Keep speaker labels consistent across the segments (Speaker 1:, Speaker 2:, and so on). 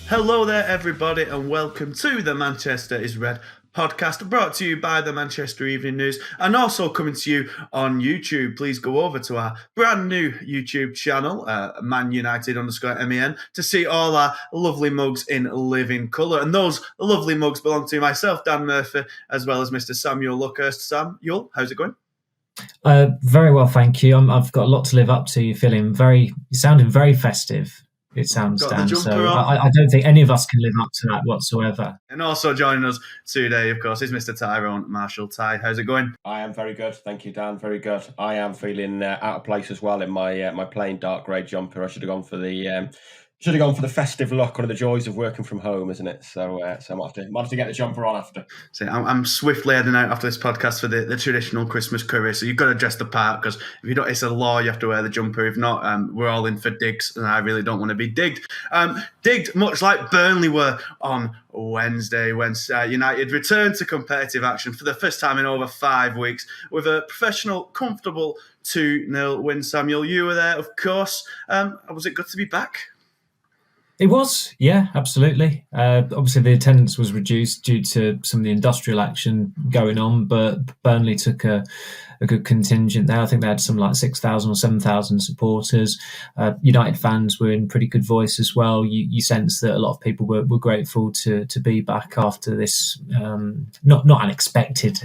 Speaker 1: Hello there, everybody, and welcome to the Manchester is Red podcast, brought to you by the Manchester Evening News and also coming to you on YouTube. Please go over to our brand new YouTube channel, Man United _MEN, to see all our lovely mugs in living colour. And those lovely mugs belong to myself, Dan Murphy, as well as Mr. Samuel Luckhurst. Samuel, how's it going?
Speaker 2: Very well, thank you. I've got a lot to live up to. You're sounding very festive. It sounds, Dan. So I don't think any of us can live up to that whatsoever.
Speaker 1: And also joining us today, of course, is Mr. Tyrone Marshall. Ty, how's it going?
Speaker 3: I am very good, thank you, Dan. Very good. I am feeling out of place as well in my plain dark grey jumper. I should have gone for the festive look. One of the joys of working from home, isn't it? So I might have to get the jumper on after.
Speaker 1: So I'm swiftly heading out after this podcast for the traditional Christmas curry. So you've got to dress the part, because if you don't, it's a law. You have to wear the jumper. If not, we're all in for digs, and I really don't want to be digged. Digged much like Burnley were on Wednesday, when United returned to competitive action for the first time in over 5 weeks with a professional, comfortable 2-0 win. Samuel, you were there, of course. Was it good to be back?
Speaker 2: It was, yeah, absolutely. Obviously, the attendance was reduced due to some of the industrial action going on, but Burnley took a good contingent there. I think they had some like 6,000 or 7,000 supporters. United fans were in pretty good voice as well. You sense that a lot of people were grateful to be back after this not unexpected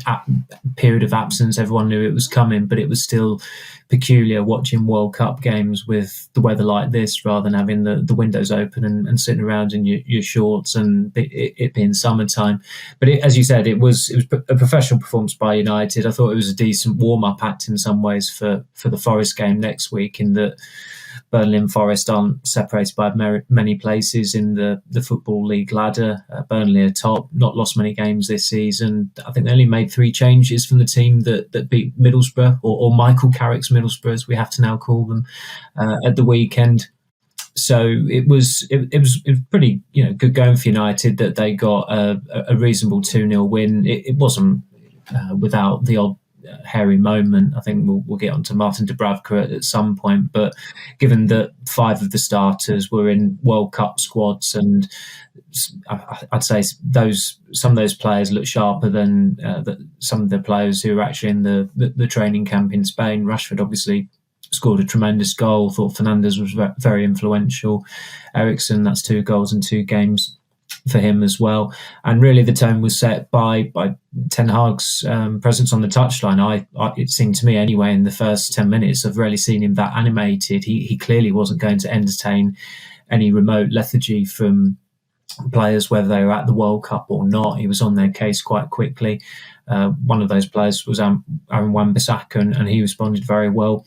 Speaker 2: period of absence. Everyone knew it was coming, but it was still peculiar watching World Cup games with the weather like this, rather than having the windows open and sitting around in your shorts and it being summertime. But as you said, it was a professional performance by United. I thought it was a decent warm-up act in some ways for the Forest game next week, in that Burnley and Forest aren't separated by many places in the Football League ladder. Burnley are top, not lost many games this season. I think they only made 3 changes from the team that beat Middlesbrough, or Michael Carrick's Middlesbrough, as we have to now call them, at the weekend. So it was pretty good going for United that they got a reasonable 2-0 win. It wasn't without the odd hairy moment. I think we'll get onto Martin Dubravka at some point, but given that 5 of the starters were in World Cup squads, and I'd say some of those players look sharper than some of the players who were actually in the training camp in Spain. Rashford obviously scored a tremendous goal. Thought Fernandes was very influential. Eriksen, that's 2 goals in 2 games for him as well. And really the tone was set by Ten Hag's presence on the touchline. It seemed to me anyway, in the first 10 minutes, I've rarely seen him that animated. He clearly wasn't going to entertain any remote lethargy from players, whether they were at the World Cup or not. He was on their case quite quickly. One of those players was Aaron Wan-Bissaka, and he responded very well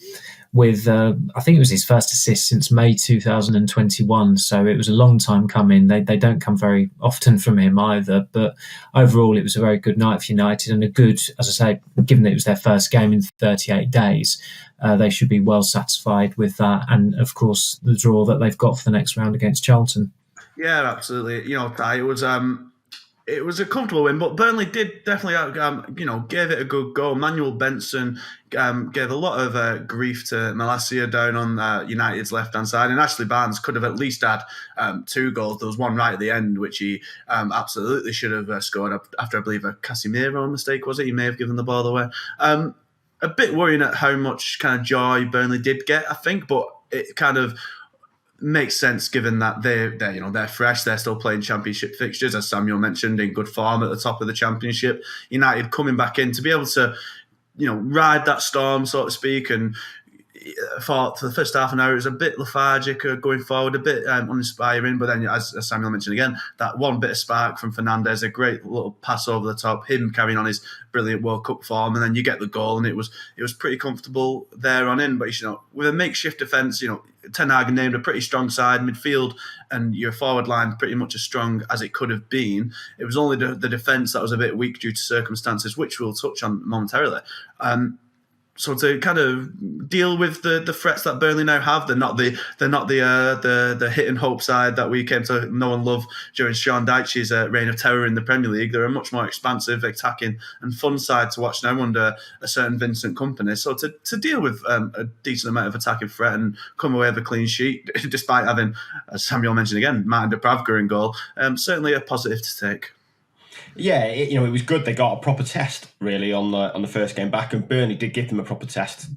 Speaker 2: with, I think it was his first assist since May 2021. So it was a long time coming. They don't come very often from him either. But overall, it was a very good night for United, and a good, as I say, given that it was their first game in 38 days, they should be well satisfied with that. And of course, the draw that they've got for the next round against Charlton.
Speaker 1: Yeah, absolutely. It was a comfortable win, but Burnley did definitely, gave it a good go. Manuel Benson gave a lot of grief to Malacia down on United's left-hand side, and Ashley Barnes could have at least had 2 goals. There was one right at the end, which he absolutely should have scored after, I believe, a Casemiro mistake, was it? He may have given the ball away. A bit worrying at how much kind of joy Burnley did get, I think, but it kind of makes sense given that they're fresh. They're still playing championship fixtures, as Samuel mentioned, in good form at the top of the championship. United coming back in to be able to, ride that storm, so to speak. And for the first half an hour, it was a bit lethargic going forward, a bit uninspiring. But then, as Samuel mentioned again, that one bit of spark from Fernandes, a great little pass over the top, him carrying on his brilliant World Cup form, and then you get the goal, and it was pretty comfortable there on in. But with a makeshift defence, Ten Hag named a pretty strong side, midfield and your forward line pretty much as strong as it could have been. It was only the defence that was a bit weak due to circumstances, which we'll touch on momentarily. So to kind of deal with the threats that Burnley now have. They're not the hit and hope side that we came to know and love during Sean Dyche's reign of terror in the Premier League. They're a much more expansive, attacking and fun side to watch now under a certain Vincent Kompany. So to deal with a decent amount of attacking threat and come away with a clean sheet, despite having, as Samuel mentioned again, Martin Dubravka in goal, certainly a positive to take.
Speaker 3: Yeah, it was good they got a proper test really on the first game back, and Burnley did give them a proper test.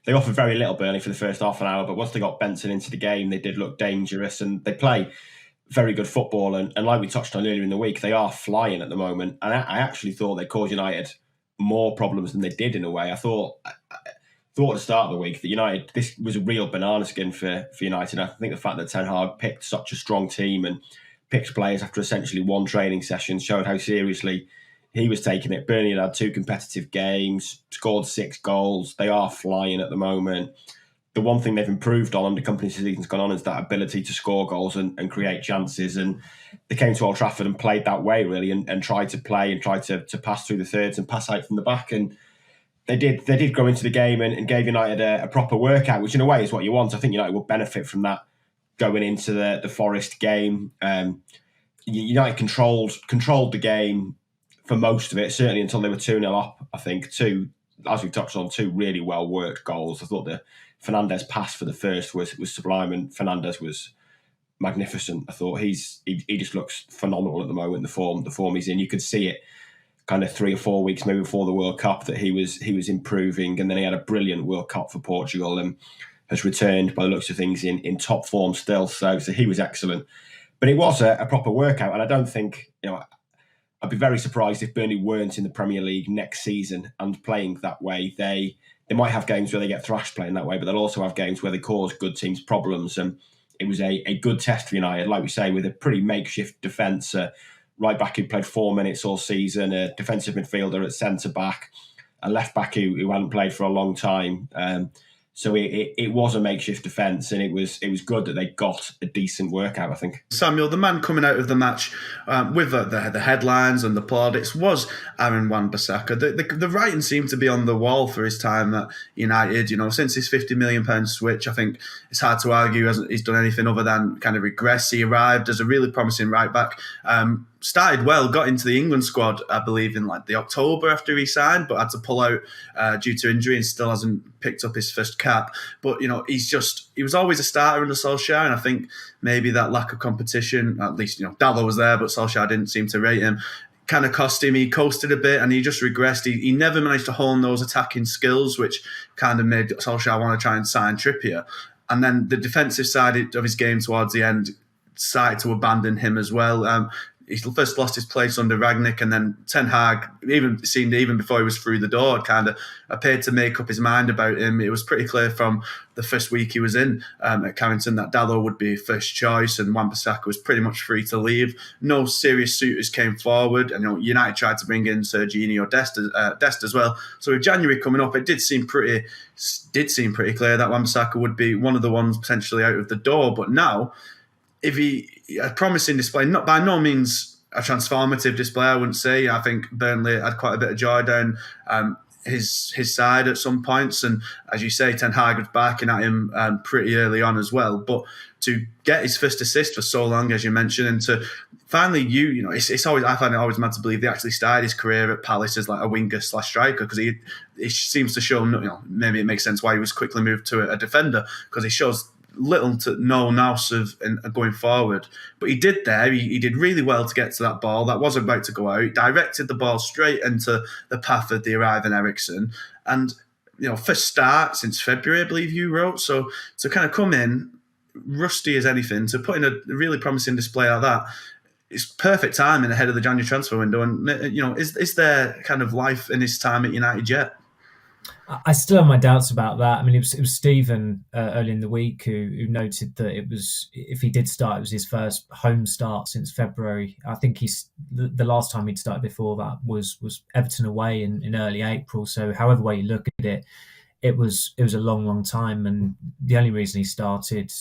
Speaker 3: They offered very little, Burnley, for the first half an hour, but once they got Benson into the game, they did look dangerous, and they play very good football. And like we touched on earlier in the week, they are flying at the moment. And I actually thought they caused United more problems than they did in a way. I thought at the start of the week that United, this was a real banana skin for United. I think the fact that Ten Hag picked such a strong team and picked players after essentially one training session showed how seriously he was taking it. Burnley had 2 competitive games, scored 6 goals. They are flying at the moment. The one thing they've improved on under Kompany's season's gone on is that ability to score goals and create chances. And they came to Old Trafford and played that way, really, and tried to play and tried to pass through the thirds and pass out from the back. And they did go into the game and gave United a proper workout, which in a way is what you want. I think United will benefit from that going into the Forest game. United controlled the game for most of it, certainly until they were 2-0 up, I think. As we touched on, 2 really well-worked goals. I thought the Fernandes pass for the first was sublime, and Fernandes was magnificent. I thought he just looks phenomenal at the moment, the form he's in. You could see it kind of 3 or 4 weeks maybe before the World Cup that he was improving, and then he had a brilliant World Cup for Portugal and has returned, by the looks of things, in top form still. So he was excellent. But it was a proper workout, and I don't think, I'd be very surprised if Burnley weren't in the Premier League next season and playing that way. They might have games where they get thrashed playing that way, but they'll also have games where they cause good teams problems. And it was a good test for United, like we say, with a pretty makeshift defence. Right back who played 4 minutes all season, a defensive midfielder at centre back, a left back who hadn't played for a long time. So it was a makeshift defence, and it was good that they got a decent workout, I think.
Speaker 1: Samuel, the man coming out of the match with the headlines and the plaudits was Aaron Wan-Bissaka. The writing seemed to be on the wall for his time at United. Since his £50 million switch, I think it's hard to argue he's done anything other than kind of regress. He arrived as a really promising right back. Started well, got into the England squad, I believe, in the October after he signed, but had to pull out due to injury and still hasn't picked up his first cap. But, he was always a starter under Solskjaer, and I think maybe that lack of competition, at least, Dalot was there, but Solskjaer didn't seem to rate him, kind of cost him. He coasted a bit and he just regressed. He never managed to hone those attacking skills, which kind of made Solskjaer want to try and sign Trippier. And then the defensive side of his game towards the end started to abandon him as well. He first lost his place under Ragnick, and then Ten Hag, even before he was through the door, had kind of appeared to make up his mind about him. It was pretty clear from the first week he was in at Carrington that Dalot would be first choice, and Wan-Bissaka was pretty much free to leave. No serious suitors came forward, and United tried to bring in Serginho Dest as well. So with January coming up, it did seem pretty clear that Wan-Bissaka would be one of the ones potentially out of the door. But now, if a promising display, not by no means a transformative display, I wouldn't say. I think Burnley had quite a bit of joy down his side at some points, and as you say, Ten Hag was backing at him pretty early on as well. But to get his first assist for so long, as you mentioned, and to finally, it's always, I find it always mad to believe he actually started his career at Palace as like a winger/striker, because he seems to show, maybe it makes sense why he was quickly moved to a defender, because he shows little to no nous of going forward. But he did there. He did really well to get to that ball. That was about to go out. He directed the ball straight into the path of the arriving Eriksen. And, first start since February, I believe you wrote. So to kind of come in, rusty as anything, to put in a really promising display like that, it's perfect timing ahead of the January transfer window. And, is there kind of life in his time at United yet?
Speaker 2: I still have my doubts about that. I mean, it was Stephen early in the week who noted that it was, if he did start, it was his first home start since February. I think the last time he'd started before that was Everton away in early April. So however way you look at it, it was a long time. And the only reason he started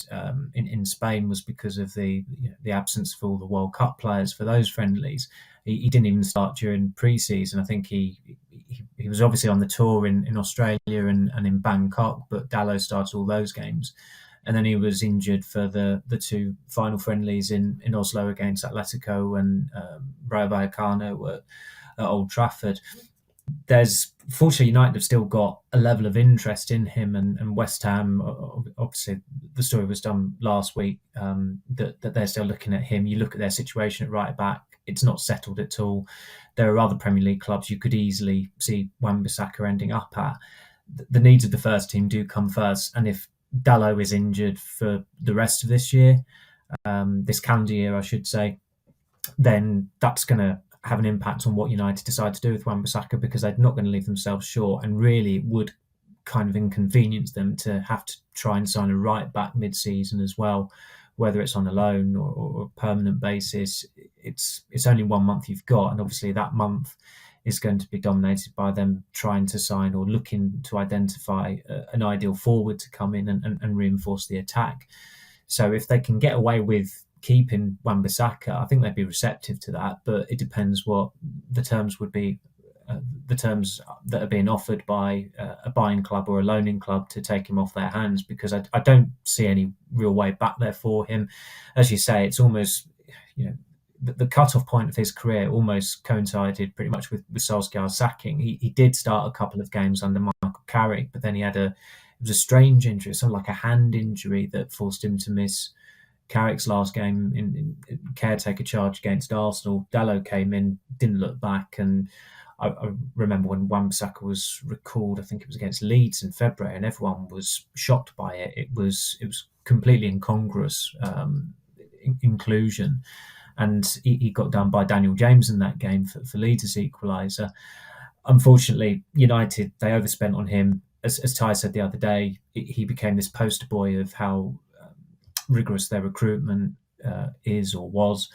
Speaker 2: in Spain was because of the absence of all the World Cup players for those friendlies. He didn't even start during pre-season. I think he he was obviously on the tour in Australia and in Bangkok, but Dalot started all those games. And then he was injured for the two final friendlies in Oslo against Atletico and Rayo Vallecano at Old Trafford. Fortunately, United have still got a level of interest in him, and West Ham, obviously the story was done last week, that they're still looking at him. You look at their situation at right back, it's not settled at all. There are other Premier League clubs you could easily see Wan-Bissaka ending up at. The needs of the first team do come first, and if Dalot is injured for the rest of this year, this calendar year I should say, then that's going to have an impact on what United decide to do with Wan-Bissaka, because they're not going to leave themselves short, and really it would kind of inconvenience them to have to try and sign a right back mid-season as well, whether it's on a loan or a permanent basis. It's only 1 month you've got, and obviously that month is going to be dominated by them trying to sign or looking to identify an ideal forward to come in and reinforce the attack. So if they can get away with keeping Wan-Bissaka, I think they'd be receptive to that, but it depends what the terms would be, the terms that are being offered by a buying club or a loaning club to take him off their hands, because I don't see any real way back there for him. As you say, it's almost, the cut-off point of his career almost coincided pretty much with Solskjaer's sacking. He did start a couple of games under Michael Carrick, but then it was a strange injury, something like a hand injury that forced him to miss Carrick's last game in caretaker charge against Arsenal. Dalot came in, didn't look back, and I remember when Wan-Bissaka was recalled, I think it was against Leeds in February, and everyone was shocked by it. It was completely incongruous inclusion, and he got done by Daniel James in that game for Leeds' equaliser. Unfortunately, United, they overspent on him. As Ty said the other day, he became this poster boy of how rigorous their recruitment is or was,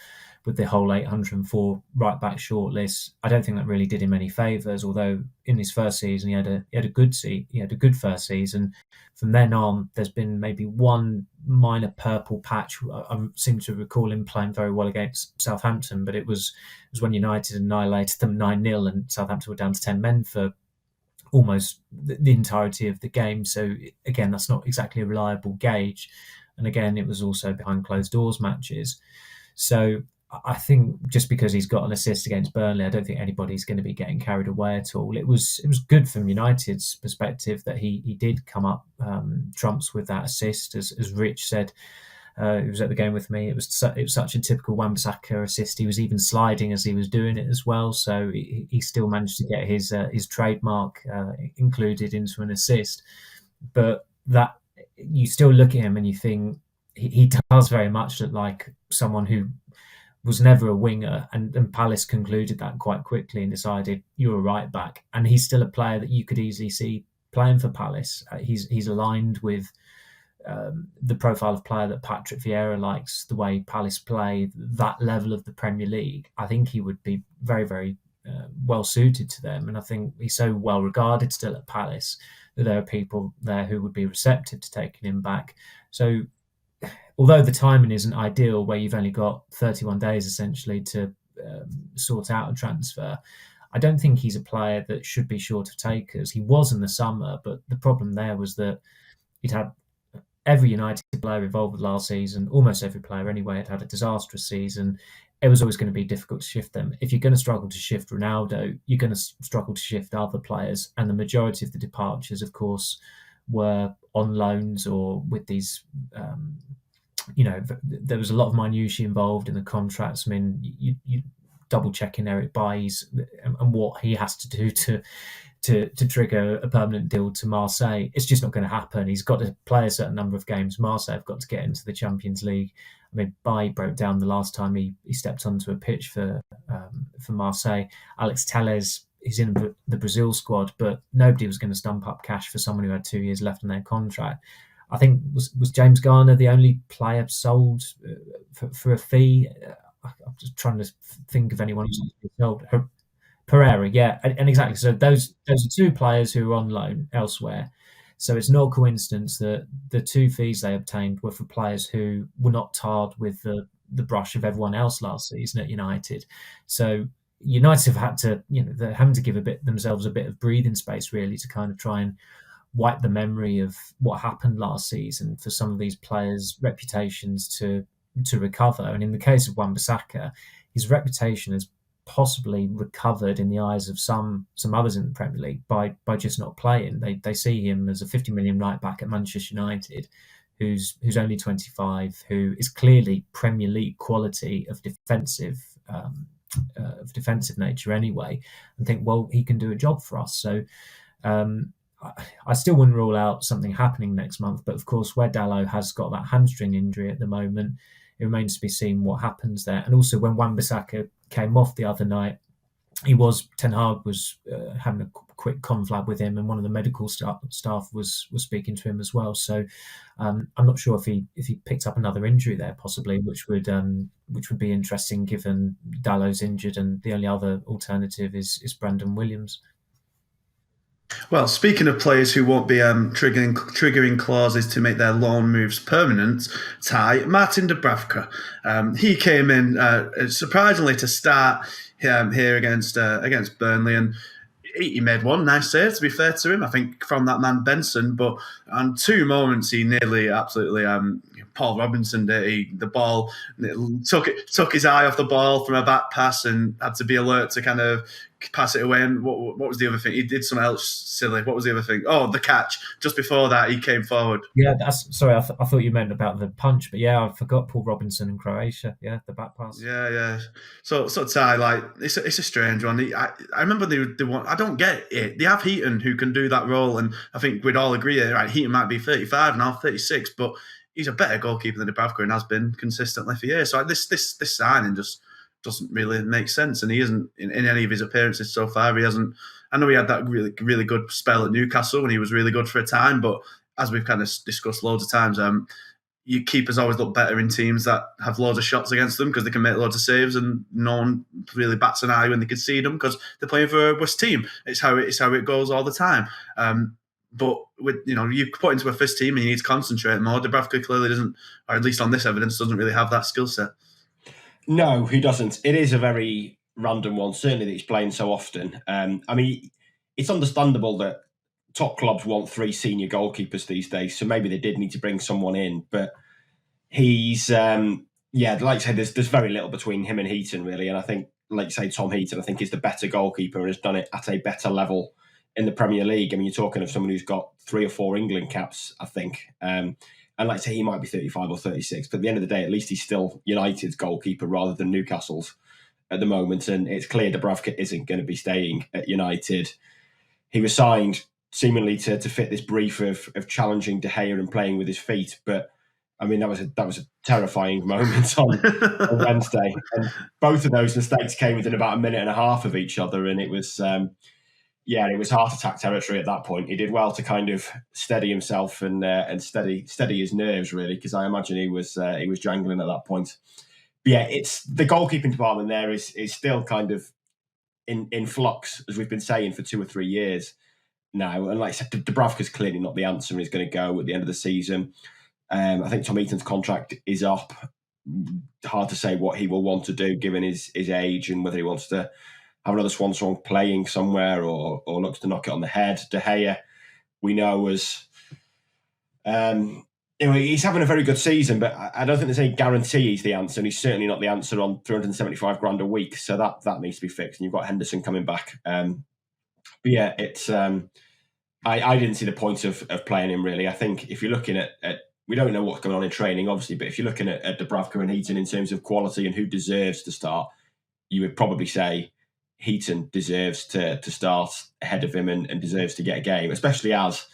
Speaker 2: with the whole 804 right back shortlist. I don't think that really did him any favours. Although in his first season he had a good first season. From then on, there's been maybe one minor purple patch. I seem to recall him playing very well against Southampton, but it was when United annihilated them 9-0, and Southampton were down to 10 men for almost the entirety of the game. So again, that's not exactly a reliable gauge. And again, it was also behind closed doors matches. So I think just because he's got an assist against Burnley, I don't think anybody's going to be getting carried away at all. It was good from United's perspective that he did come up trumps with that assist. As Rich said, he was at the game with me. It was such a typical Wan-Bissaka assist. He was even sliding as he was doing it as well. So he still managed to get his trademark included into an assist. But that, you still look at him and you think he does very much look like someone who was never a winger, and Palace concluded that quite quickly and decided you're a right back, and he's still a player that you could easily see playing for Palace. He's aligned with the profile of player that Patrick Vieira likes, the way Palace play, that level of the Premier League. I think he would be very, very well suited to them, and I think he's so well regarded still at Palace that there are people there who would be receptive to taking him back. So although the timing isn't ideal, where you've only got 31 days essentially to sort out a transfer, I don't think he's a player that should be short of takers. He was in the summer, but the problem there was that he'd had every United player involved with last season, almost every player anyway, had a disastrous season. It was always going to be difficult to shift them. If you're going to struggle to shift Ronaldo, you're going to struggle to shift other players. And the majority of the departures, of course, were on loans or with these... there was a lot of minutiae involved in the contracts. I mean, you double checking Eric Bailly's and what he has to do to trigger a permanent deal to Marseille. It's just not going to happen. He's got to play a certain number of games. Marseille have got to get into the Champions League. I mean, Bailly broke down the last time he stepped onto a pitch for Marseille. Alex Telles, he's in the Brazil squad, but nobody was going to stump up cash for someone who had 2 years left on their contract. I think was James Garner the only player sold for a fee? I'm just trying to think of anyone who's sold. Pereira, yeah, and exactly. So those are two players who are on loan elsewhere. So it's no coincidence that the two fees they obtained were for players who were not tarred with the brush of everyone else last season at United. So United have had to, they're having to give themselves a bit of breathing space, really, to kind of try and wipe the memory of what happened last season for some of these players' reputations to recover. And in the case of Wan-Bissaka, his reputation has possibly recovered in the eyes of some others in the Premier League by just not playing. They see him as a 50 million right back at Manchester United, who's only 25, who is clearly Premier League quality of defensive nature anyway, and think, well, he can do a job for us. So I still wouldn't rule out something happening next month, but of course, where Dalot has got that hamstring injury at the moment, it remains to be seen what happens there. And also, when Wan-Bissaka came off the other night, Ten Hag was having a quick conflab with him, and one of the medical staff was speaking to him as well. So I'm not sure if he picked up another injury there, possibly, which would be interesting given Dallow's injured, and the only other alternative is Brandon Williams.
Speaker 1: Well, speaking of players who won't be triggering clauses to make their loan moves permanent, Martin Dubravka. He came in surprisingly to start here against Burnley, and he made one nice save, to be fair to him, I think, from that man Benson. But on two moments, he nearly absolutely Paul Robinson did. The ball took his eye off the ball from a back pass and had to be alert to kind of pass it away. And what was the other thing? He did something else silly. What was the other thing? Oh, the catch. Just before that, he came forward.
Speaker 2: Yeah, sorry. I thought you meant about the punch, but yeah, I forgot Paul Robinson in Croatia. Yeah, the back pass.
Speaker 1: Yeah. So Ty, like, it's a strange one. I remember they want. I don't get it. They have Heaton who can do that role, and I think we'd all agree that right. Heaton might be 35 now, 36, but he's a better goalkeeper than Dubravka and has been consistently for years. So this signing just doesn't really make sense, and he isn't in any of his appearances so far. He hasn't. I know he had that really good spell at Newcastle when he was really good for a time, but as we've kind of discussed loads of times, your keepers always look better in teams that have loads of shots against them because they can make loads of saves, and no one really bats an eye when they can see them because they're playing for a worse team. It's how it goes all the time. But with you put into a first team and you need to concentrate more. Dubravka clearly doesn't, or at least on this evidence, doesn't really have that skill set.
Speaker 3: No, he doesn't. It is a very random one, certainly that he's playing so often. I mean, it's understandable that top clubs want 3 senior goalkeepers these days, so maybe they did need to bring someone in. But he's, like I say, there's very little between him and Heaton, really. And I think, like you say, Tom Heaton, I think is the better goalkeeper and has done it at a better level in the Premier League. I mean, you're talking of someone who's got 3 or 4 England caps, I think. And like I say, he might be 35 or 36, but at the end of the day, at least he's still United's goalkeeper rather than Newcastle's at the moment. And it's clear Dubravka isn't going to be staying at United. He was signed seemingly to fit this brief of challenging De Gea and playing with his feet. But I mean, that was a terrifying moment on Wednesday. And both of those mistakes came within about a minute and a half of each other. And it was, it was heart attack territory at that point. He did well to kind of steady himself and steady his nerves, really, because I imagine he was jangling at that point. But yeah, it's the goalkeeping department there is still kind of in flux, as we've been saying for 2 or 3 years now. And like I said, Dubravka's clearly not the answer. He's going to go at the end of the season. I think Tom Heaton's contract is up. Hard to say what he will want to do given his age and whether he wants to have another swan song playing somewhere or looks to knock it on the head. De Gea, we know, as he's having a very good season, but I don't think there's any guarantee he's the answer, and he's certainly not the answer on 375 grand a week. So that needs to be fixed. And you've got Henderson coming back. But yeah, it's I didn't see the point of playing him, really. I think if you're looking at we don't know what's going on in training, obviously, but if you're looking at Dubravka and Heaton in terms of quality and who deserves to start, you would probably say Heaton deserves to start ahead of him and deserves to get a game, especially as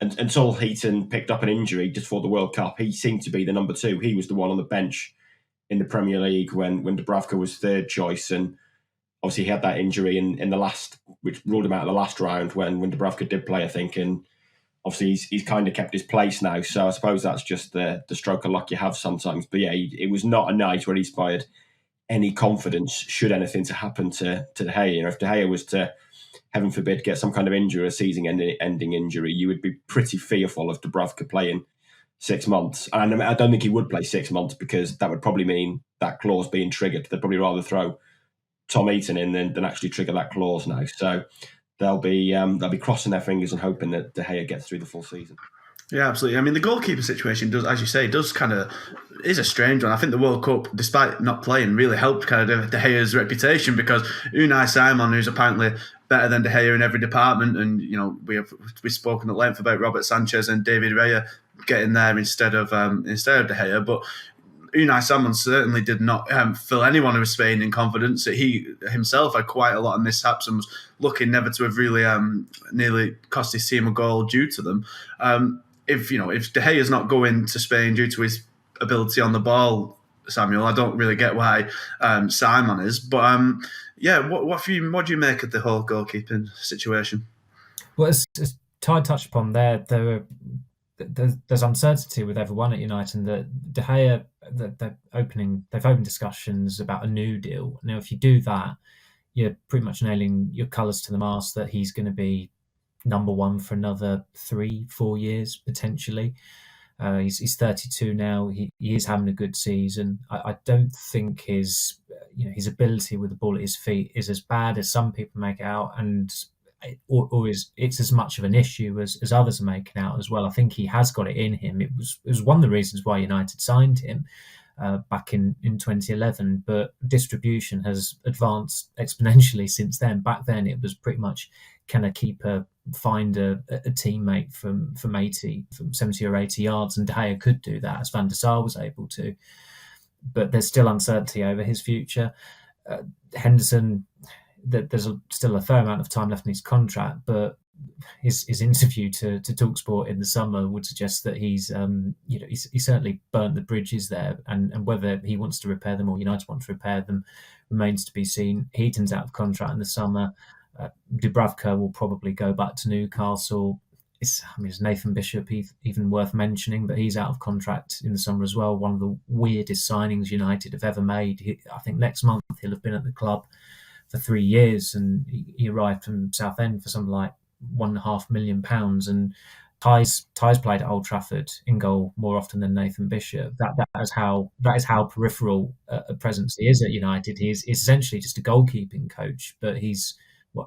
Speaker 3: until Heaton picked up an injury just for the World Cup, he seemed to be the number 2. He was the one on the bench in the Premier League when Dubravka was third choice, and obviously he had that injury in the last, which ruled him out of the last round when Dubravka did play, I think, and obviously he's kind of kept his place now. So I suppose that's just the stroke of luck you have sometimes. But yeah, it was not a night where he inspired any confidence should anything to happen to De Gea. If De Gea was to, heaven forbid, get some kind of injury, a season-ending injury, you would be pretty fearful of Dubravka playing 6 months. And I don't think he would play 6 months because that would probably mean that clause being triggered. They'd probably rather throw Tom Eaton in than actually trigger that clause now. So they'll be crossing their fingers and hoping that De Gea gets through the full season.
Speaker 1: Yeah, absolutely. I mean, the goalkeeper situation does, as you say, is a strange one. I think the World Cup, despite not playing, really helped kind of De Gea's reputation, because Unai Simon, who's apparently better than De Gea in every department, and we've spoken at length about Robert Sanchez and David Raya getting there instead of De Gea, but Unai Simon certainly did not fill anyone who was Spain in confidence. He himself had quite a lot of mishaps and was looking never to have really nearly cost his team a goal due to them. If De Gea is not going to Spain due to his ability on the ball, Samuel, I don't really get why Simon is. But what do you make of the whole goalkeeping situation?
Speaker 2: Well, as Ty touched upon there's uncertainty with everyone at United, and that De Gea, they've opened discussions about a new deal. Now, if you do that, you're pretty much nailing your colours to the mast that he's going to be number one for another 3-4 years potentially. He's 32 now. He is having a good season. I don't think his ability with the ball at his feet is as bad as some people make it out, and it's as much of an issue as others are making out as well. I think he has got it in him. It was one of the reasons why United signed him back in 2011, but distribution has advanced exponentially since then. Back then it was pretty much, can a keeper find a teammate from 70 or 80 yards, and De Gea could do that, as Van der Sar was able to. But there's still uncertainty over his future. Henderson, there's still a fair amount of time left in his contract, but his interview to TalkSport in the summer would suggest that he's certainly burnt the bridges there, and whether he wants to repair them or United want to repair them remains to be seen. Heaton's out of contract in the summer. Dubravka will probably go back to Newcastle. Is Nathan Bishop even worth mentioning? But he's out of contract in the summer as well. One of the weirdest signings United have ever made. I think next month he'll have been at the club for 3 years, and he arrived from Southend for something like £1.5 million. And Ty's played at Old Trafford in goal more often than Nathan Bishop. That is how peripheral a presence he is at United. He's essentially just a goalkeeping coach, but he's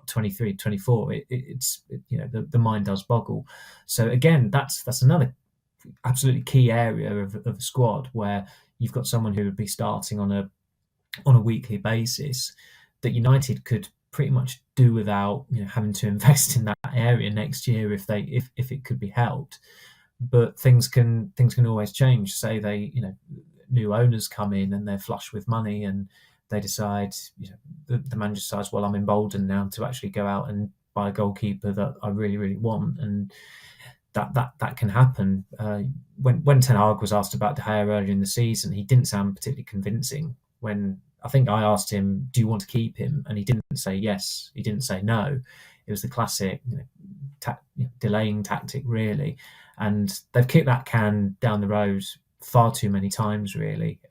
Speaker 2: 23, 24. The mind does boggle. So again, that's another absolutely key area of a squad where you've got someone who would be starting on a weekly basis that United could pretty much do without having to invest in that area next year if it could be helped. But things can always change. Say they new owners come in and they're flush with money and they decide, the manager decides, well, I'm emboldened now to actually go out and buy a goalkeeper that I really, really want, and that can happen. When Ten Hag was asked about De Gea earlier in the season, he didn't sound particularly convincing. When I think I asked him, do you want to keep him? And he didn't say yes. He didn't say no. It was the classic delaying tactic, really. And they've kicked that can down the road far too many times, really.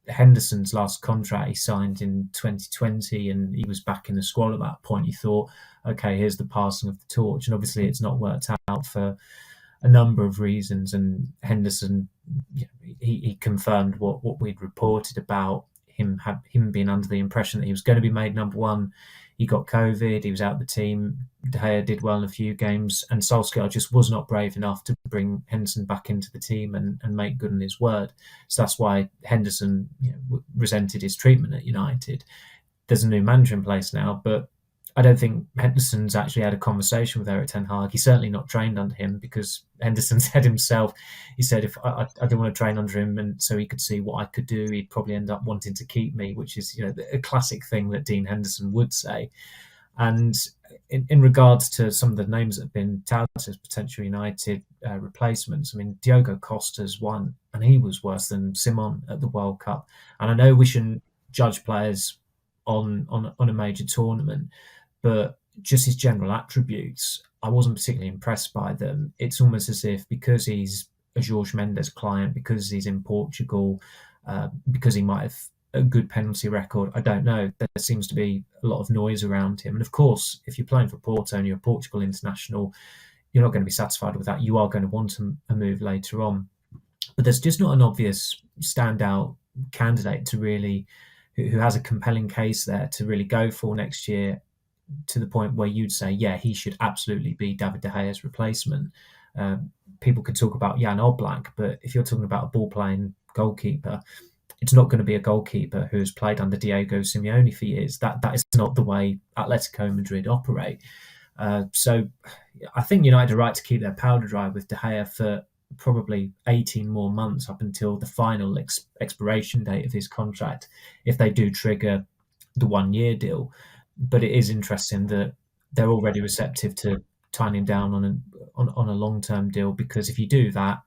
Speaker 2: Henderson's last contract he signed in 2020, and he was back in the squad at that point. You thought, okay, here's the passing of the torch. And obviously it's not worked out for a number of reasons. And Henderson, he confirmed what we'd reported about him being under the impression that he was going to be made number one. He got COVID, he was out of the team. De Gea did well in a few games, and Solskjaer just was not brave enough to bring Henderson back into the team and make good on his word. So that's why Henderson resented his treatment at United. There's a new manager in place now, but I don't think Henderson's actually had a conversation with Eric Ten Hag. He's certainly not trained under him, because Henderson said himself, he said, if I didn't want to train under him and so he could see what I could do, he'd probably end up wanting to keep me, which is a classic thing that Dean Henderson would say. And in regards to some of the names that have been touted as potential United replacements, I mean, Diogo Costa's one, and he was worse than Simon at the World Cup. And I know we shouldn't judge players on a major tournament, but just his general attributes, I wasn't particularly impressed by them. It's almost as if because he's a Jorge Mendes client, because he's in Portugal, because he might have a good penalty record, I don't know, there seems to be a lot of noise around him. And of course, if you're playing for Porto and you're a Portugal international, you're not going to be satisfied with that. You are going to want a move later on. But there's just not an obvious standout candidate to really who has a compelling case there to really go for next year, to the point where you'd say, yeah, he should absolutely be David De Gea's replacement. People could talk about Jan Oblak, but if you're talking about a ball-playing goalkeeper, it's not going to be a goalkeeper who has played under Diego Simeone for years. That is not the way Atletico Madrid operate. So I think United are right to keep their powder dry with De Gea for probably 18 more months, up until the final expiration date of his contract, if they do trigger the 1-year deal. But it is interesting that they're already receptive to tying him down on a long-term deal, because if you do that,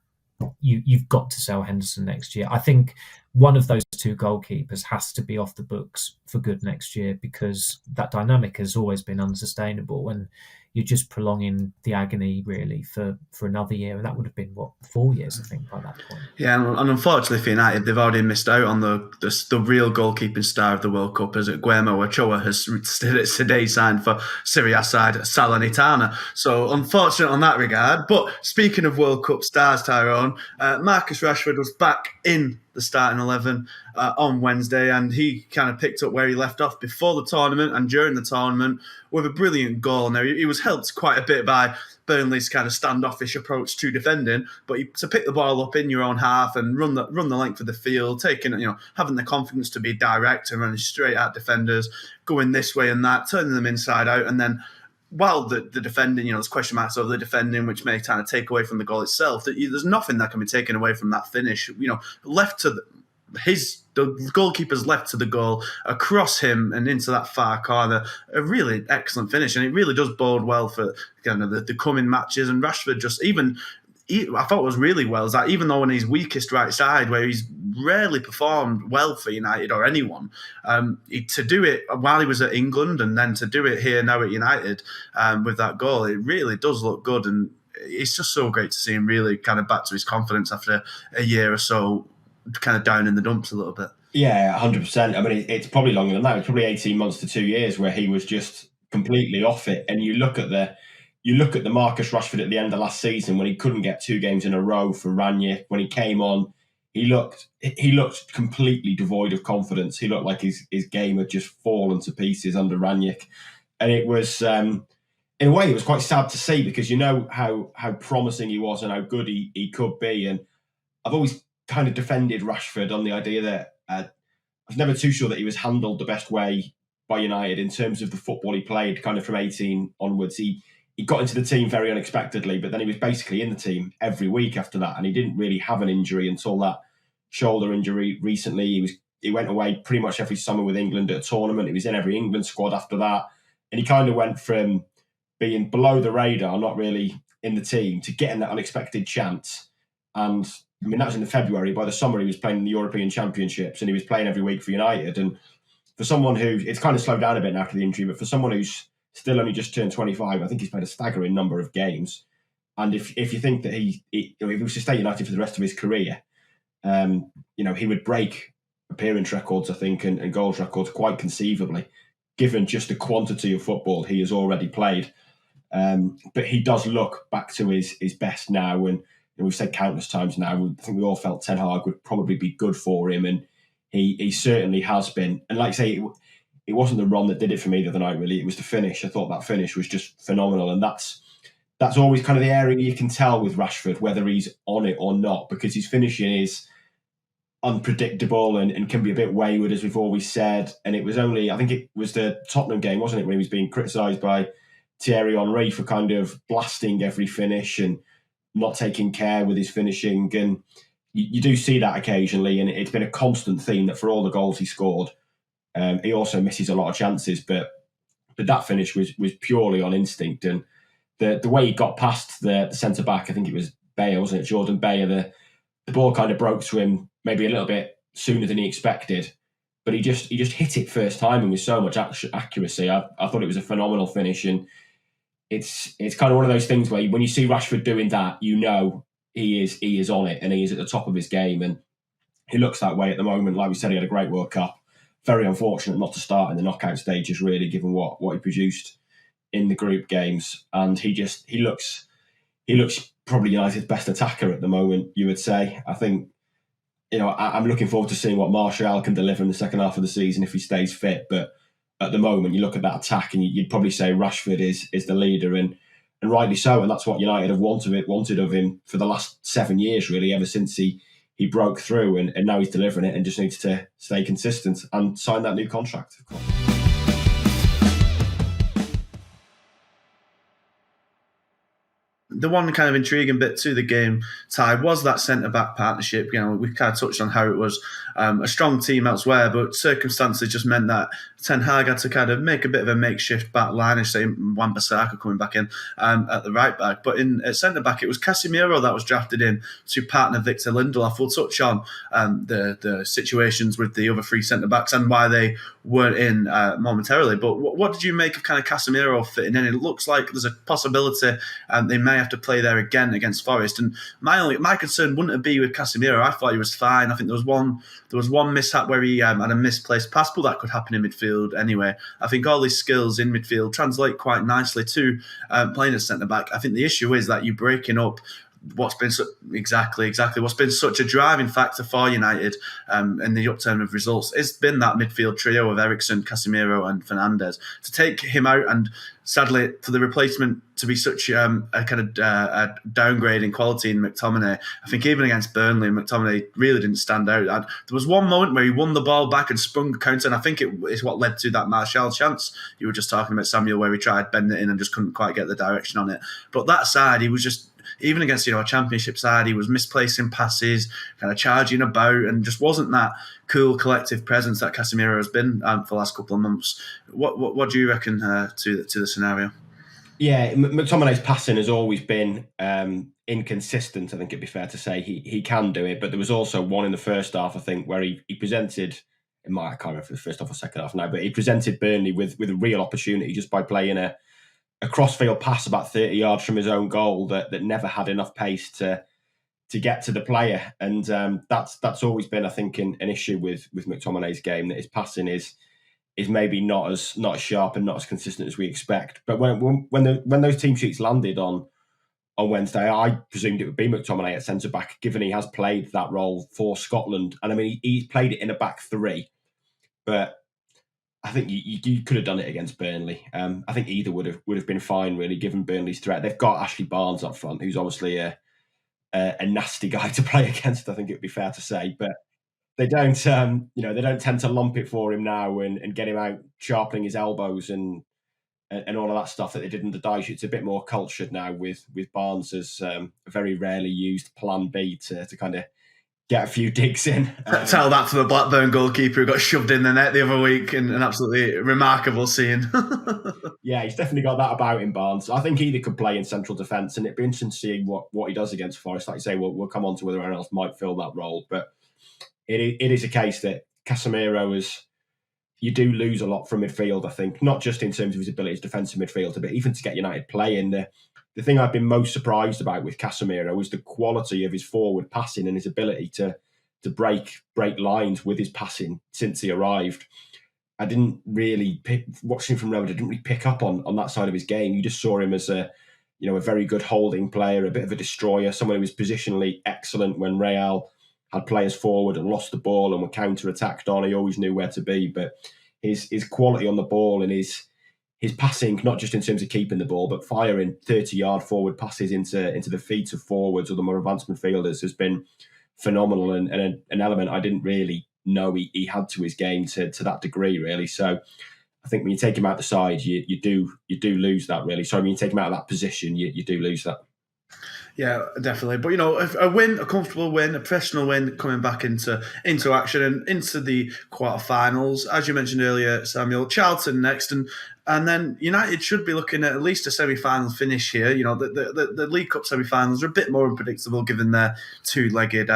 Speaker 2: you've got to sell Henderson next year. I think one of those two goalkeepers has to be off the books for good next year, because that dynamic has always been unsustainable, and you're just prolonging the agony really for another year, and that would have been 4 years, I think, by that point.
Speaker 1: Yeah, and unfortunately for United, they've already missed out on the real goalkeeping star of the World Cup, as Guillermo Ochoa has today signed for Serie A side Salernitana. So unfortunate on that regard. But speaking of World Cup stars, Tyrone, Marcus Rashford was back in the starting 11 on Wednesday, and he kind of picked up where he left off before the tournament and during the tournament with a brilliant goal. Now, he was helped quite a bit by Burnley's kind of standoffish approach to defending, but to pick the ball up in your own half and run the length of the field, having the confidence to be direct and running straight at defenders, going this way and that, turning them inside out, and then while the defending, there's question marks over the defending, which may kind of take away from the goal itself, there's nothing that can be taken away from that finish. Left to the goalkeeper's left to the goal, across him and into that far corner. A really excellent finish, and it really does bode well for the coming matches. And Rashford I thought it was really well, is that even though on his weakest right side, where he's rarely performed well for United or anyone, to do it while he was at England and then to do it here now at United with that goal, it really does look good. And it's just so great to see him really kind of back to his confidence after a year or so kind of down in the dumps a little bit.
Speaker 3: Yeah, 100%. I mean, it's probably longer than that. It's probably 18 months to 2 years where he was just completely off it. And you look at the Marcus Rashford at the end of last season, when he couldn't get 2 games in a row for Ranić. When he came on, he looked completely devoid of confidence. He looked like his game had just fallen to pieces under Ranić. And it was, in a way, it was quite sad to see, because you know how promising he was and how good he could be. And I've always kind of defended Rashford on the idea that I was never too sure that he was handled the best way by United in terms of the football he played kind of from 18 onwards. He got into the team very unexpectedly, but then he was basically in the team every week after that, and he didn't really have an injury until that shoulder injury recently. He went away pretty much every summer with England at a tournament. He was in every England squad after that, and he kind of went from being below the radar, not really in the team, to getting that unexpected chance. And I mean, that was in February. By the summer, he was playing in the European Championships, and he was playing every week for United. And for someone who, it's kind of slowed down a bit after the injury, but for someone who's still only just turned 25, I think he's played a staggering number of games. And if you think that if he was to stay United for the rest of his career, he would break appearance records, I think, and goals records quite conceivably, given just the quantity of football he has already played. But he does look back to his best now, and we've said countless times now, I think we all felt Ten Hag would probably be good for him, and he certainly has been. And like I say, it wasn't the run that did it for me the other night, really. It was the finish. I thought that finish was just phenomenal, and that's always kind of the area you can tell with Rashford whether he's on it or not, because his finishing is unpredictable and can be a bit wayward, as we've always said. And it was only, I think it was the Tottenham game, wasn't it, when he was being criticised by Thierry Henry for kind of blasting every finish and not taking care with his finishing. And you do see that occasionally, and it's been a constant theme that for all the goals he scored, he also misses a lot of chances. But that finish was purely on instinct. And the way he got past the centre-back, I think it was Bayer, wasn't it? Jordan Bayer, the ball kind of broke to him maybe a little bit sooner than he expected. But he just hit it first time and with so much accuracy. I thought it was a phenomenal finish. And it's kind of one of those things where when you see Rashford doing that, you know he is on it and he is at the top of his game. And he looks that way at the moment. Like we said, he had a great World Cup. Very unfortunate not to start in the knockout stages, really, given what he produced in the group games. And he looks probably United's best attacker at the moment, you would say. I think I'm looking forward to seeing what Marshall can deliver in the second half of the season if he stays fit. But at the moment, you look at that attack and you'd probably say Rashford is the leader, and rightly so. And that's what United have wanted of him for the last 7 years, really, ever since he broke through, and now he's delivering it and just needs to stay consistent and sign that new contract, of course.
Speaker 1: The one kind of intriguing bit to the game, Ty, was that centre-back partnership. We kind of touched on how it was a strong team elsewhere, but circumstances just meant that Ten Hag had to kind of make a bit of a makeshift back line, and say Bissaka coming back in at the right back. But at centre-back, it was Casemiro that was drafted in to partner Victor Lindelof. We'll touch on the situations with the other 3 centre-backs and why they weren't in momentarily. But what did you make of kind of Casemiro fitting in? It looks like there's a possibility they may have to play there again against Forest. And my concern wouldn't be with Casemiro. I thought he was fine. I think there was one mishap where he had a misplaced pass, but that could happen in midfield anyway. I think all his skills in midfield translate quite nicely to playing as centre back. I think the issue is that you're breaking up what's been exactly what's been such a driving factor for United in the upturn of results. It's been that midfield trio of Eriksen, Casemiro and Fernandes. To take him out and sadly for the replacement to be such a kind of a downgrade in quality in McTominay, I think even against Burnley, McTominay really didn't stand out. There was one moment where he won the ball back and sprung the counter, and I think it is what led to that Marshall chance you were just talking about, Samuel, where he tried bending it in and just couldn't quite get the direction on it. But that side, he was just, even against a championship side, he was misplacing passes, kind of charging about, and just wasn't that cool collective presence that Casemiro has been for the last couple of months. What do you reckon to the scenario?
Speaker 3: Yeah, McTominay's passing has always been inconsistent. I think it'd be fair to say he can do it, but there was also one in the first half, I think, where he presented. I can't remember if it was the first half or second half now, but he presented Burnley with a real opportunity just by playing a crossfield pass about 30 yards from his own goal that never had enough pace to get to the player. And that's always been, I think, an issue with McTominay's game, that his passing is maybe not as sharp and not as consistent as we expect. But when those team sheets landed on Wednesday, I presumed it would be McTominay at centre-back, given he has played that role for Scotland. And I mean, he played it in a back 3, but I think you could have done it against Burnley. I think either would have been fine, really, given Burnley's threat. They've got Ashley Barnes up front, who's obviously a nasty guy to play against, I think it would be fair to say. But they don't, they don't tend to lump it for him now and get him out sharpening his elbows and all of that stuff that they did in the Dyche. It's a bit more cultured now with Barnes as a very rarely used plan B to kind of get a few digs in.
Speaker 1: Tell that to the Blackburn goalkeeper who got shoved in the net the other week in an absolutely remarkable scene.
Speaker 3: Yeah, he's definitely got that about him, Barnes. I think either could play in central defence, and it'd be interesting to see what he does against Forest. Like you say, we'll come on to whether anyone else might fill that role, but it is a case that Casemiro is. You do lose a lot from midfield, I think, not just in terms of his ability as defensive midfielder, but even to get United playing. The thing I've been most surprised about with Casemiro is the quality of his forward passing and his ability to break lines with his passing since he arrived. I didn't really watching from Roma, I didn't really pick up on that side of his game. You just saw him as a very good holding player, a bit of a destroyer, someone who was positionally excellent when Real had players forward and lost the ball and were counter-attacked on. He always knew where to be, but his quality on the ball and his passing, not just in terms of keeping the ball, but firing 30-yard forward passes into the feet of forwards or the more advanced midfielders has been phenomenal and an element I didn't really know he had to his game to that degree, really. So I think when you take him out the side, you do lose that, really. So when you take him out of that position, you do lose that.
Speaker 1: Yeah, definitely. But a win, a comfortable win, a professional win, coming back into action and into the quarterfinals. As you mentioned earlier, Samuel, Charlton next, and then United should be looking at least a semi-final finish here. The League Cup semi-finals are a bit more unpredictable given their two-legged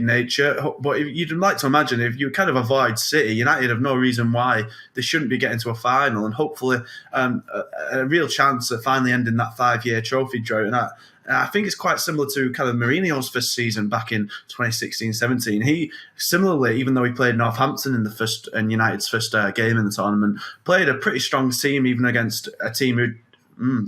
Speaker 1: nature. But you'd like to imagine if you kind of avoid City, United have no reason why they shouldn't be getting to a final, and hopefully a real chance of finally ending that 5-year trophy drought. And I think it's quite similar to kind of Mourinho's first season back in 2016-17. He similarly, even though he played Northampton in United's first game in the tournament, played a pretty strong team even against a team who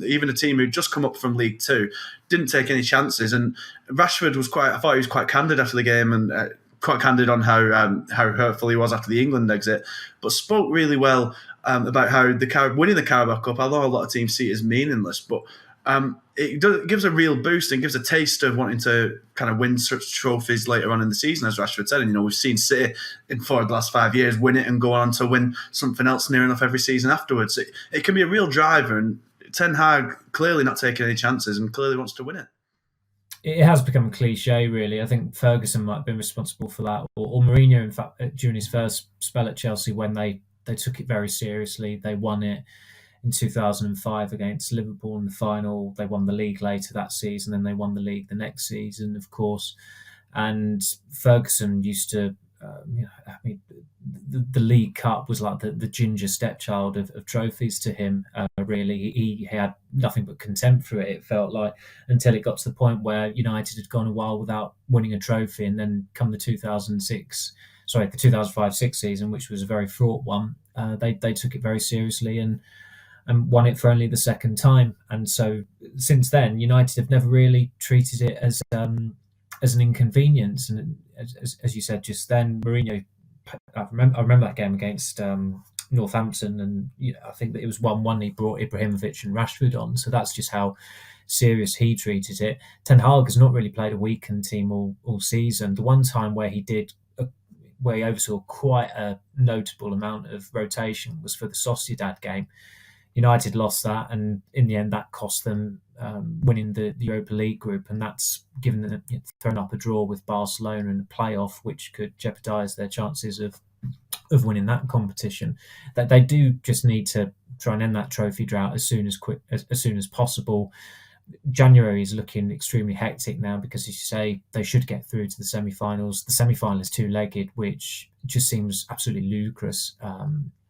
Speaker 1: even a team who'd just come up from League Two didn't take any chances. And Rashford I thought he was quite candid after the game, and quite candid on how hurtful he was after the England exit, but spoke really well about how winning the Carabao Cup, although a lot of teams see it as meaningless, but it gives a real boost and gives a taste of wanting to kind of win such trophies later on in the season, as Rashford said. And, we've seen City in 4 of the last 5 years win it and go on to win something else near enough every season afterwards. It can be a real driver, and Ten Hag clearly not taking any chances and clearly wants to win it.
Speaker 2: It has become a cliche, really. I think Ferguson might have been responsible for that, or Mourinho, in fact, during his first spell at Chelsea, when they took it very seriously. They won it in 2005 against Liverpool in the final. They won the league later that season, then they won the league the next season, of course. And Ferguson used to, the League Cup was like the ginger stepchild of trophies to him, really. He had nothing but contempt for it, it felt like, until it got to the point where United had gone a while without winning a trophy, and then come the 2005-06 season, which was a very fraught one, they took it very seriously and won it for only the second time. And so since then, United have never really treated it as an inconvenience. And as you said just then, Mourinho, I remember that game against Northampton, and I think that it was 1-1. He brought Ibrahimovic and Rashford on, so that's just how serious he treated it. Ten Hag has not really played a weakened team all season. The one time where he oversaw quite a notable amount of rotation was for the Sociedad game. United lost that, and in the end that cost them winning the Europa League group, and that's given them thrown up a draw with Barcelona in the playoff, which could jeopardise their chances of winning that competition. That they do just need to try and end that trophy drought as soon as possible. January is looking extremely hectic now because, as you say, they should get through to the semi-finals. The semi-final is two-legged, which just seems absolutely ludicrous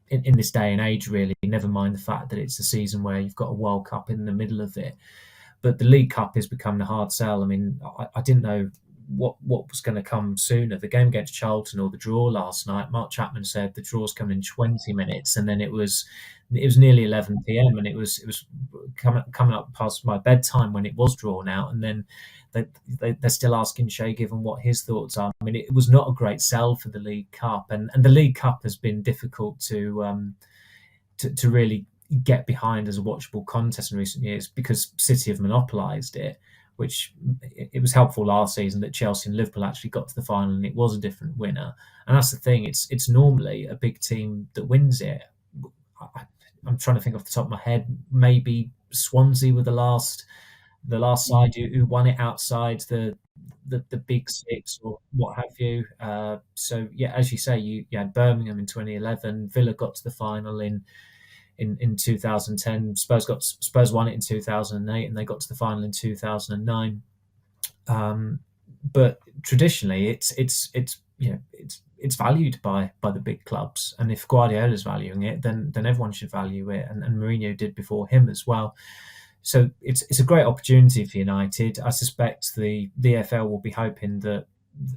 Speaker 2: in this day and age, really. Never mind the fact that it's a season where you've got a World Cup in the middle of it. But the League Cup is becoming a hard sell. I mean, I didn't know what was going to come sooner. The game against Charlton or the draw last night, Mark Chapman said the draw's coming in 20 minutes, and then it was nearly 11 p.m. and it was coming up past my bedtime when it was drawn out, and then they're still asking Shay Given what his thoughts are. I mean, it was not a great sell for the League Cup, and the League Cup has been difficult to really get behind as a watchable contest in recent years because City have monopolised it, which it was helpful last season that Chelsea and Liverpool actually got to the final and it was a different winner. And that's the thing, it's normally a big team that wins it. I'm trying to think off the top of my head, maybe Swansea were the last side who won it outside the big six or what have you. So yeah, as you say, you had Birmingham in 2011, Villa got to the final in 2010. Spurs won it in 2008, and they got to the final in 2009. But traditionally, it's valued by the big clubs, and if Guardiola's valuing it, then everyone should value it, and Mourinho did before him as well. So it's a great opportunity for United. I suspect the EFL will be hoping that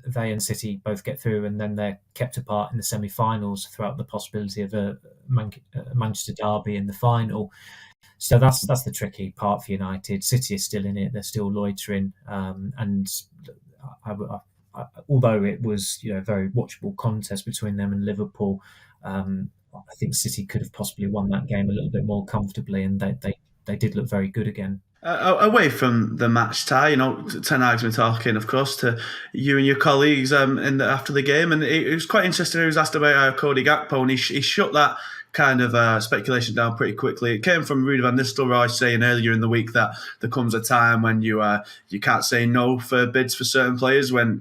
Speaker 2: they and City both get through, and then they're kept apart in the semi-finals throughout the possibility of a Manchester derby in the final. So that's the tricky part for United. City is still in it; they're still loitering, and although it was a very watchable contest between them and Liverpool, I think City could have possibly won that game a little bit more comfortably, and they did look very good again.
Speaker 1: Away from the match, Ty, Ten Hag's been talking, of course, to you and your colleagues after the game, and it was quite interesting. He was asked about Cody Gakpo, and he shut that kind of speculation down pretty quickly. It came from Rudy van Nistelrooy saying earlier in the week that there comes a time when you can't say no for bids for certain players, when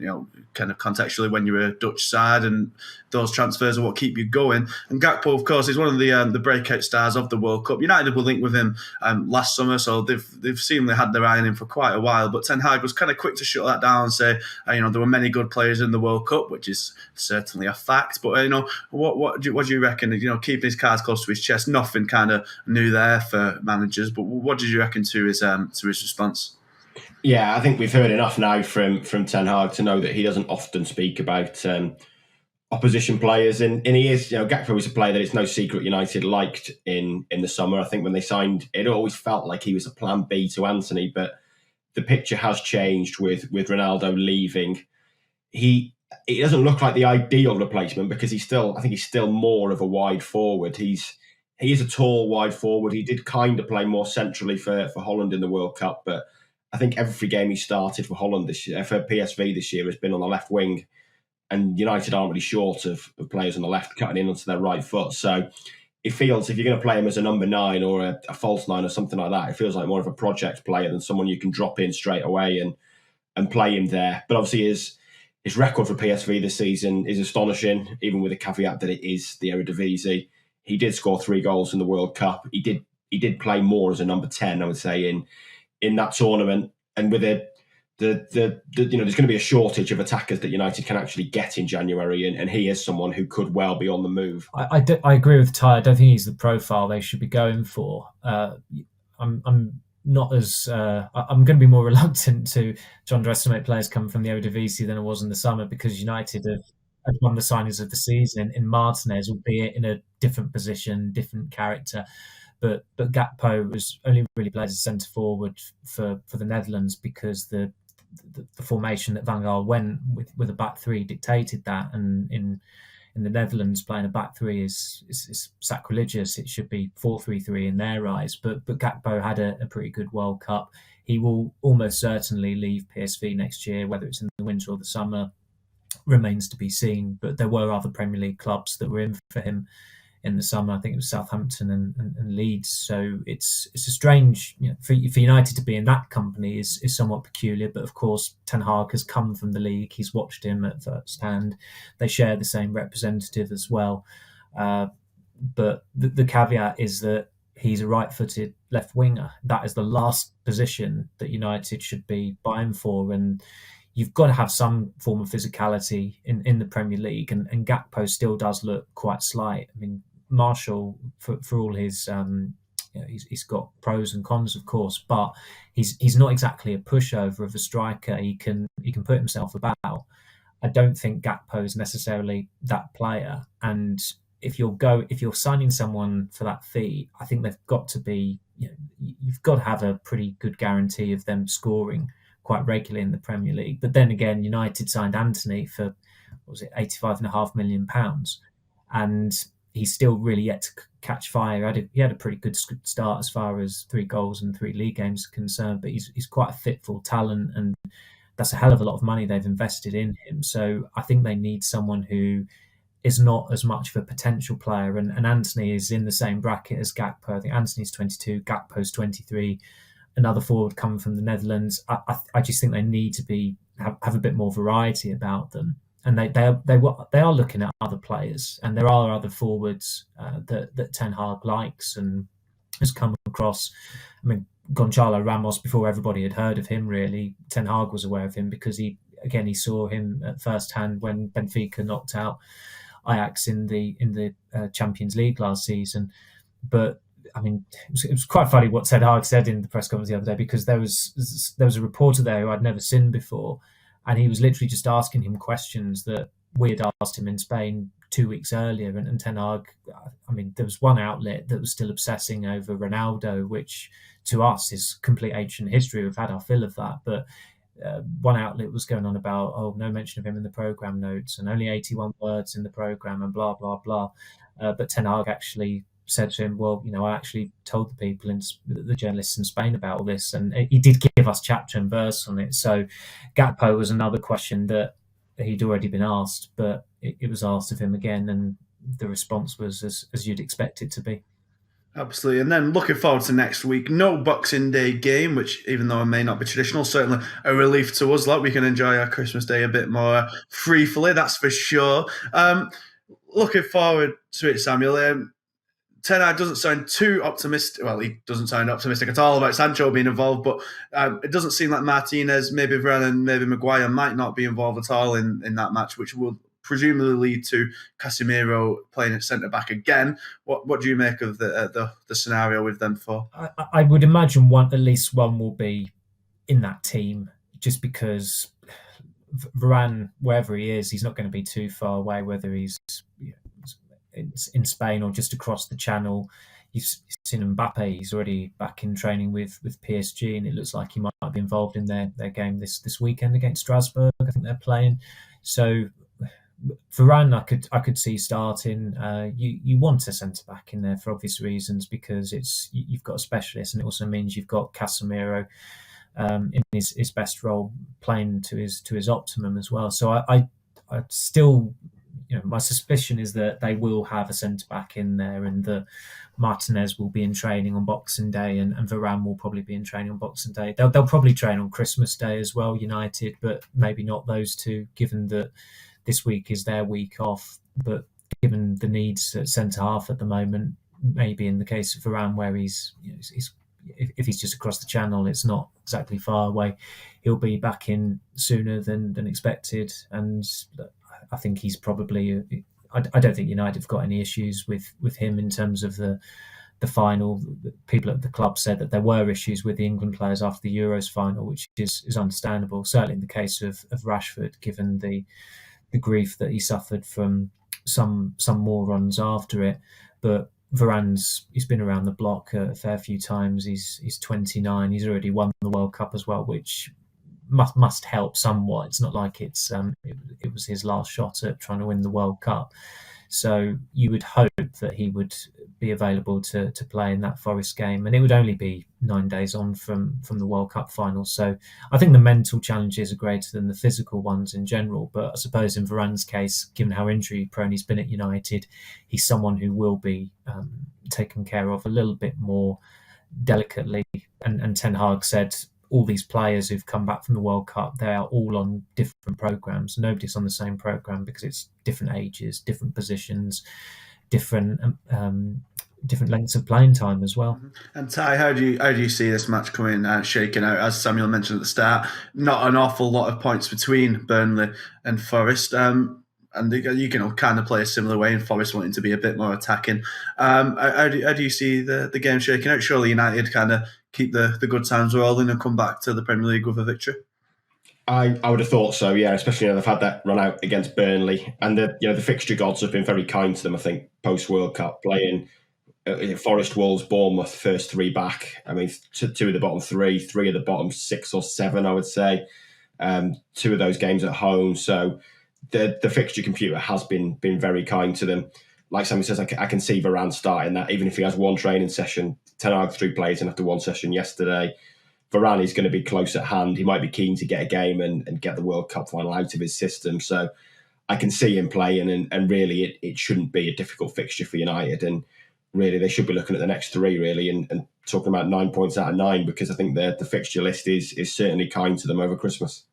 Speaker 1: kind of contextually when you're a Dutch side, and those transfers are what keep you going. And Gakpo, of course, is one of the breakout stars of the World Cup. United were linked with him last summer, so they've seemingly had their eye on him for quite a while. But Ten Hag was kind of quick to shut that down and say, there were many good players in the World Cup, which is certainly a fact. But what do you reckon? Keeping his cards close to his chest, nothing kind of new there for managers. But what did you reckon to his response?
Speaker 3: Yeah, I think we've heard enough now from Ten Hag to know that he doesn't often speak about opposition players, and he is, Gakpo is a player that it's no secret United liked in the summer. I think when they signed, it always felt like he was a plan B to Antony, but the picture has changed with Ronaldo leaving. He doesn't look like the ideal replacement because I think he's still more of a wide forward. He is a tall wide forward. He did kind of play more centrally for Holland in the World Cup, but I think every game he started for Holland this year, for PSV this year, has been on the left wing. And United aren't really short of players on the left cutting in onto their right foot. So it feels, if you're going to play him as a number 9 or a false 9 or something like that, it feels like more of a project player than someone you can drop in straight away and play him there. But obviously his record for PSV this season is astonishing, even with the caveat that it is the Eredivisie. He did score 3 goals in the World Cup. He did play more as a number 10, I would say, in that tournament. And with there's going to be a shortage of attackers that United can actually get in January, and he is someone who could well be on the move.
Speaker 2: I agree with Ty. I don't think he's the profile they should be going for. I'm not as I'm going to be more reluctant to underestimate players coming from the Eredivisie than I was in the summer, because United have won the signings of the season in Martinez, albeit in a different position, different character. But Gakpo was only really played as centre forward for the Netherlands because the formation that Van Gaal went with a back 3 dictated that, and in the Netherlands playing a back 3 is sacrilegious. It should be 4-3-3 in their eyes. But Gakpo had a pretty good World Cup. He will almost certainly leave PSV next year, whether it's in the winter or the summer remains to be seen. But there were other Premier League clubs that were in for him in the summer. I think it was Southampton and Leeds. So it's a strange, for United to be in that company is somewhat peculiar. But of course, Ten Hag has come from the league. He's watched him at first hand. They share the same representative as well. But the caveat is that he's a right-footed left winger. That is the last position that United should be buying for. And you've got to have some form of physicality in the Premier League. And Gakpo still does look quite slight. I mean, Marshall, for all his, he's got pros and cons, of course, but he's not exactly a pushover of a striker. He can put himself about. I don't think Gakpo is necessarily that player. And if you're signing someone for that fee, I think they've got to be, you've got to have a pretty good guarantee of them scoring quite regularly in the Premier League. But then again, United signed Antony for, what was it, £85.5 million, and he's still really yet to catch fire. He had a pretty good start as far as 3 goals and 3 league games are concerned, but he's quite a fitful talent, and that's a hell of a lot of money they've invested in him. So I think they need someone who is not as much of a potential player, and Antony is in the same bracket as Gakpo. I think Antony's 22, Gakpo's 23, another forward coming from the Netherlands. I just think they need to have a bit more variety about them. And they are looking at other players, and there are other forwards that Ten Hag likes and has come across. I mean, Gonçalo Ramos, before everybody had heard of him, really, Ten Hag was aware of him because he saw him at first hand when Benfica knocked out Ajax in the Champions League last season. But I mean, it was quite funny what Ten Hag said in the press conference the other day, because there was a reporter there who I'd never seen before. And he was literally just asking him questions that we had asked him in Spain 2 weeks earlier. And Ten Hag, I mean, there was one outlet that was still obsessing over Ronaldo, which to us is complete ancient history. We've had our fill of that. But one outlet was going on about, no mention of him in the programme notes and only 81 words in the programme and blah, blah, blah. But Ten Hag actually said to him, well, I actually told the people, the journalists in Spain about all this, and he did give us chapter and verse on it. So Gakpo was another question that he'd already been asked, but it was asked of him again, and the response was as you'd expect it to be.
Speaker 1: Absolutely. And then looking forward to next week, no Boxing Day game, which even though it may not be traditional, certainly a relief to us. Like, we can enjoy our Christmas Day a bit more freely, that's for sure. Looking forward to it, Samuel. Ten Hag doesn't sound too optimistic. Well, he doesn't sound optimistic at all about Sancho being involved, but it doesn't seem like Martinez, maybe Varane, maybe Maguire might not be involved at all in that match, which will presumably lead to Casemiro playing at centre-back again. What do you make of the scenario with them four?
Speaker 2: I would imagine at least one will be in that team, just because Varane, wherever he is, he's not going to be too far away, whether he's in Spain or just across the channel. You've seen Mbappe, he's already back in training with PSG, and it looks like he might be involved in their game this weekend against Strasbourg. I think they're playing. So Varane, I could see starting. You want a centre back in there for obvious reasons, because you've got a specialist, and it also means you've got Casemiro in his best role, playing to his optimum as well. So I still, my suspicion is that they will have a centre back in there, and that Martinez will be in training on Boxing Day, and Varane will probably be in training on Boxing Day. They'll probably train on Christmas Day as well, United, but maybe not those two, given that this week is their week off. But given the needs at centre half at the moment, maybe in the case of Varane, where he's if he's just across the channel, it's not exactly far away, he'll be back in sooner than expected. And I think he's probably, I don't think United have got any issues with him in terms of the final. People at the club said that there were issues with the England players after the Euros final, which is understandable, certainly in the case of Rashford, given the grief that he suffered from some more runs after it. But he's been around the block a fair few times. He's 29. He's already won the World Cup as well, which must help somewhat. It's not like it was his last shot at trying to win the World Cup. So you would hope that he would be available to play in that Forest game, and it would only be 9 days on from the World Cup final. So I think the mental challenges are greater than the physical ones in general. But I suppose in Varane's case, given how injury prone he's been at United, he's someone who will be taken care of a little bit more delicately. And Ten Hag said all these players who've come back from the World Cup, they are all on different programs. Nobody's on the same program, because it's different ages, different positions, different lengths of playing time as well.
Speaker 1: And Ty, how do you see this match coming shaking out? As Samuel mentioned at the start, not an awful lot of points between Burnley and Forest. And you can kind of play a similar way in Forest, wanting to be a bit more attacking. How do you see the game shaking out? Surely United kind of keep the good times rolling and come back to the Premier League with a victory?
Speaker 3: I would have thought so, yeah. Especially they've had that run out against Burnley, and the fixture gods have been very kind to them. I think post World Cup, playing Forest, Wolves, Bournemouth, first three back. I mean, two of the bottom three of the bottom 6 or 7, I would say. Two of those games at home. So the fixture computer has been very kind to them. Like Sammy says, I can see Varane starting that, even if he has one training session. Ten Hag 3 players in after one session yesterday. Varane is going to be close at hand. He might be keen to get a game and get the World Cup final out of his system. So I can see him playing, and really it shouldn't be a difficult fixture for United. And really they should be looking at the next 3 really and talking about 9 points out of 9, because I think the fixture list is certainly kind to them over Christmas.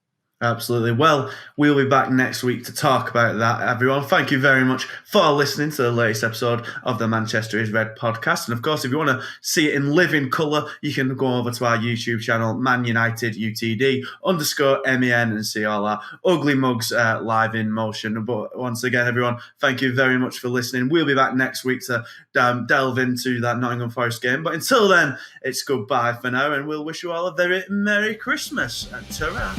Speaker 1: Absolutely. Well, we'll be back next week to talk about that, everyone. Thank you very much for listening to the latest episode of the Manchester is Red podcast. And of course, if you want to see it in living colour, you can go over to our YouTube channel, Man United UTD _MEN, and see all our ugly mugs live in motion. But once again, everyone, thank you very much for listening. We'll be back next week to delve into that Nottingham Forest game. But until then, it's goodbye for now, and we'll wish you all a very Merry Christmas. And ta-ra.